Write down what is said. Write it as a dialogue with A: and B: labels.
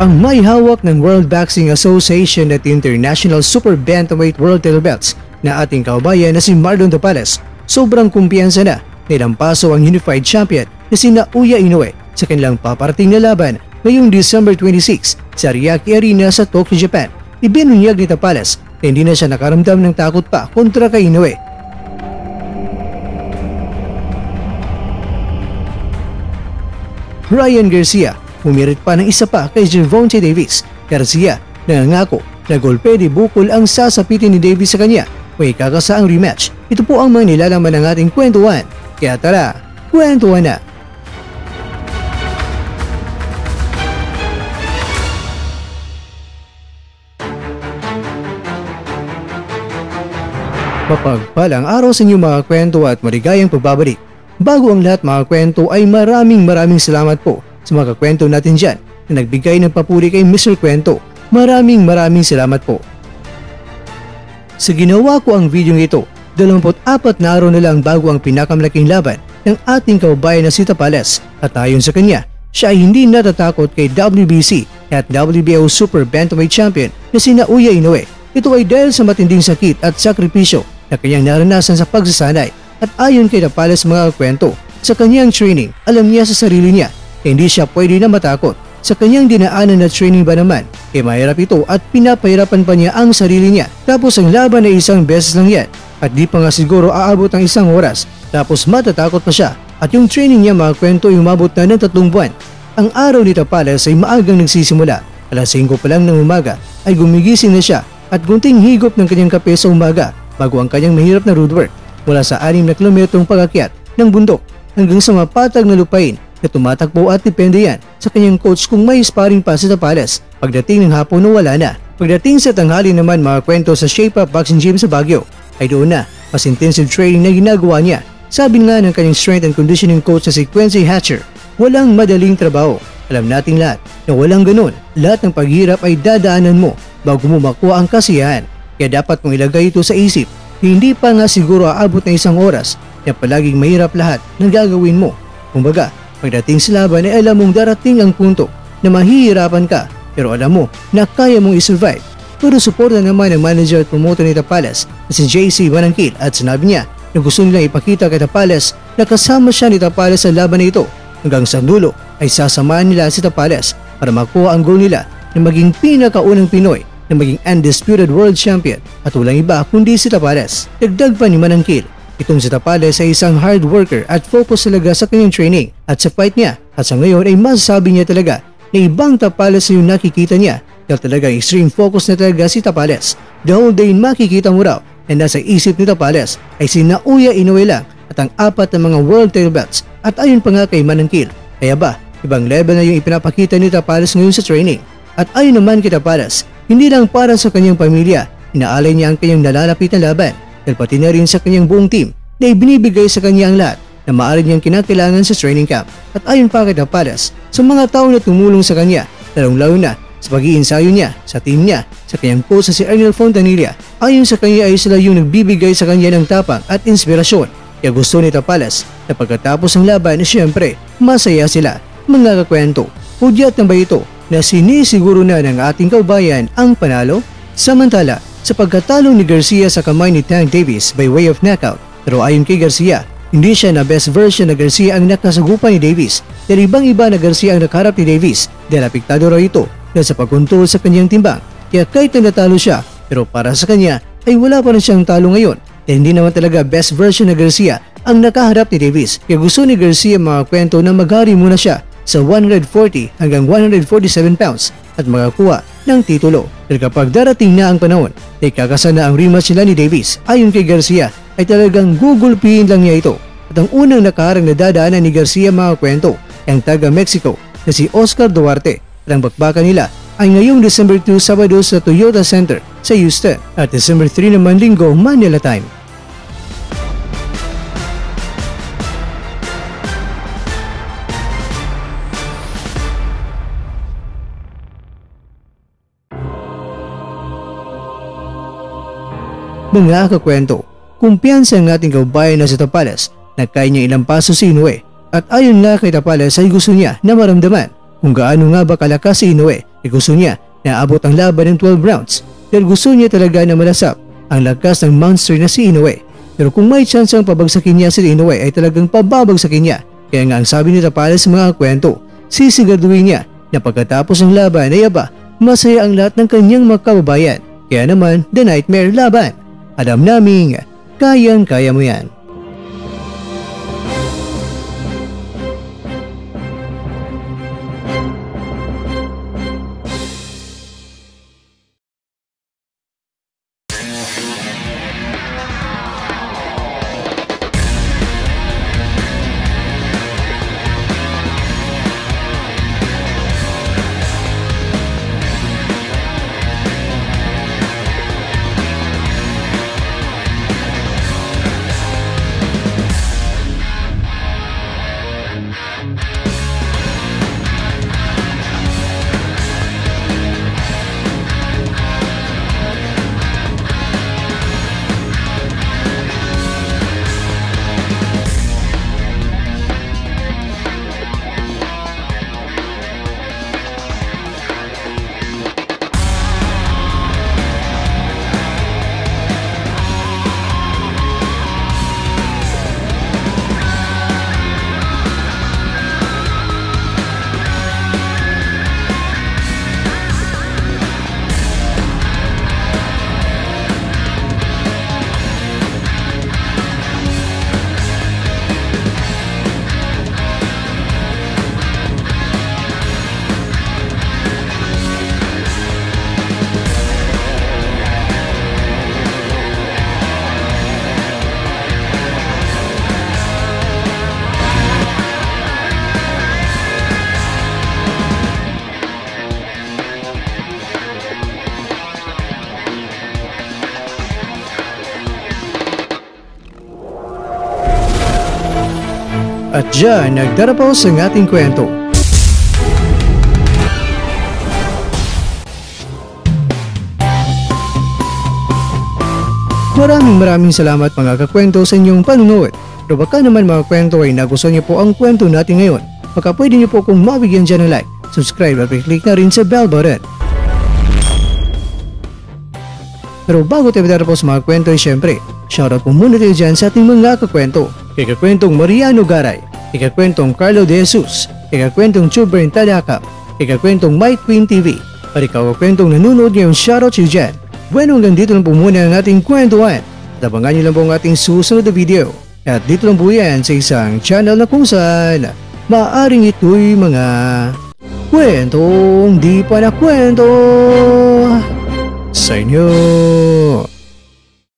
A: Ang may hawak ng World Boxing Association at International Super Bantamweight World Title Belts na ating kaubayan na si Marlon Tapales, sobrang kumpiyansa na nilampaso ang Unified Champion na si Naoya Inoue sa kanilang paparating na laban ngayong December 26 sa Ariake Arena sa Tokyo, Japan. Ibinunyag ni Tapales na hindi na siya nakaramdam ng takot pa kontra kay Inoue. Ryan Garcia humirit pa ng isa pa kay Gervonta Davis. Garcia nangangako na golpe de bukol ang sasapitin ni Davis sa kanya kung ikakasaang rematch. Ito po ang mga nilalaman ng ating kwentuhan. Kaya tara, kwentuhan na! Mapagpalang araw sa inyo mga kwento at maligayang pagbabalik. Bago ang lahat mga kwento ay maraming salamat po sa mga kwento natin dyan na nagbigay ng papuri kay Mr. Kwento. Maraming salamat po. Sa ginawa ko ang video ito, 24 na araw na lang bago ang pinakamalaking laban ng ating kaubayan na si Tapales, at ayon sa kanya, siya ay hindi natatakot kay WBC at WBO Super Bantamweight Champion na si Naoya Inoue. Ito ay dahil sa matinding sakit at sakripisyo na kanyang naranasan sa pagsasanay. At ayon kay Tapales mga kwento, sa kanyang training, alam niya sa sarili niya na hindi siya pwede na matakot. Sa kanyang dinaanan na training ba naman, mahirap ito at pinapahirapan pa niya ang sarili niya. Tapos ang laban ay isang beses lang yan at di pa nga siguro aabot ang isang oras. Tapos matatakot pa siya at yung training niya mga kwento ay umabot na ng 3 buwan. Ang araw ni Tapales ay maagang nagsisimula. Alas 5 pa lang ng umaga ay gumigising na siya at gunting higop ng kanyang kape sa umaga bago ang kanyang mahirap na road work. Mula sa 6 na kilometrong pag-akyat ng bundok hanggang sa mapatag na lupain na tumatakbo at depende yan sa kanyang coach kung may sparring pa si Tapales. Pagdating ng hapon wala na. Pagdating sa tanghali naman mga kwento sa Shape Up Boxing Gym sa Baguio ay doon na mas intensive training na ginagawa niya. Sabi nga ng kanyang strength and conditioning coach na si Quincy Hatcher, walang madaling trabaho. Alam nating lahat na walang ganun. Lahat ng paghirap ay dadaanan mo bago mo makuha ang kasiyahan. Kaya dapat mong ilagay ito sa isip. Hindi pa nga siguro aabot na isang oras na palaging mahirap lahat ng gagawin mo. Kumbaga, pagdating sa laban ay alam mong darating ang punto na mahihirapan ka pero alam mo na kaya mong isurvive. Pero suporta naman ng manager at promoter ni Tapales na si JC Manangkil at sinabi niya na gusto nilang ipakita kay Tapales na kasama siya ni Tapales sa laban na ito. Hanggang sa dulo ay sasamahan nila si Tapales para makuha ang goal nila na maging pinakaunang Pinoy na maging undisputed world champion at walang iba kundi si Tapales. Dagdag pa ni Manangkil, itong si Tapales ay isang hard worker at focus talaga sa kanyang training at sa fight niya, at sa ngayon ay masasabi niya talaga na ibang Tapales yung nakikita niya dahil talagang extreme focus na talaga si Tapales. The whole day makikita mo raw na nasa isip ni Tapales ay si Naoya Inoue lang at ang 4 na mga world title belts. At ayon pa nga kay Manangkil, kaya ba ibang level na yung ipinapakita ni Tapales ngayon sa training. At ayon naman kay Tapales, hindi lang para sa kanyang pamilya, inaalay niya ang kanyang nalalapit na laban dahil pati na rin sa kanyang buong team na ibinibigay sa kanya ang lahat na maaari niyang kinakailangan sa training camp. At ayon pa kay Tapales, sa mga tao na tumulong sa kanya, lalong-lalo na sa pag-iinsayo niya, sa team niya, sa kanyang coach si Arnel Fontanilla, ayon sa kanya ay sila yung nagbibigay sa kanya ng tapang at inspirasyon. Kaya gusto ni Tapales na pagkatapos ng laban, siyempre, masaya sila. Mga kakwento, hudyat na ba ito na sinisiguro na ng ating kaubayan ang panalo? Samantala, sa pagkatalo ni Garcia sa kamay ni Tank Davis by way of knockout, pero ayon kay Garcia, hindi siya na best version na Garcia ang nakasagupan ni Davis dahil ibang-iba na Garcia ang nakaharap ni Davis dahil apektado raw ito dahil sa pagkontrol sa kanyang timbang. Kaya kahit na natalo siya, pero para sa kanya ay wala pa rin siyang talo ngayon dahil hindi naman talaga best version na Garcia ang nakaharap ni Davis. Kaya gusto ni Garcia mga kwento na maghari muna siya sa 140 hanggang 147 pounds at makakuha ng titulo. Dahil kapag darating na ang panahon, ay kakasana ang rematch nila ni Davis. Ayon kay Garcia, ay talagang gugulpihin lang niya ito. At ang unang nakaharang na dadaanan ni Garcia mga kwento ay ang taga Mexico na si Oscar Duarte. At ang bakbakan nila ay ngayong December 2 Sabado sa Toyota Center sa Houston at December 3 naman Linggo Manila time. Mga kakwento, kumpiyansa ang ating kaubayan na si Tapales na kaya niya ilang paso si Inoue at ayon nga kay Tapales ay gusto niya na maramdaman kung gaano nga ba kalakas si Inoue. Gusto niya na abot ang laban ng 12 rounds dahil gusto niya talaga na malasap ang lakas ng monster na si Inoue. Pero kung may chance ang pabagsakin niya si Inoue ay talagang pababagsakin niya. Kaya nga ang sabi nila para sa mga kwento, sisiguraduhin niya na pagkatapos ng laban ay masaya ang lahat ng kanyang mga kababayan. Kaya naman, The Nightmare laban. Alam naming kayang-kaya mo yan. At dyan, nagdarapos ang ating kwento. Maraming salamat mga kakwento sa inyong panunood. Pero baka naman mga kwento ay nagustuhan niyo po ang kwento natin ngayon. Baka pwede niyo po kung mabigyan dyan ng like, subscribe at click na rin sa bell button. Pero bago tayo darapos mga kwento ay syempre, shoutout po muna tayo dyan sa ating mga kakwento. Kay kakwentong Mariano Garay, kay kakwentong Carlo De Jesus, kay kakwentong Chubern Tadakap, kay kakwentong Mike Queen TV, at ikaw kakwentong nanonood ngayon, shoutout siya dyan. Bueno, hanggang dito lang po muna ang ating kwentuhan. At abangan nyo lang po ang ating susunod na video. At dito lang po yan sa isang channel na kung saan maaaring ito'y mga kwentong di pa na kwento sa inyo.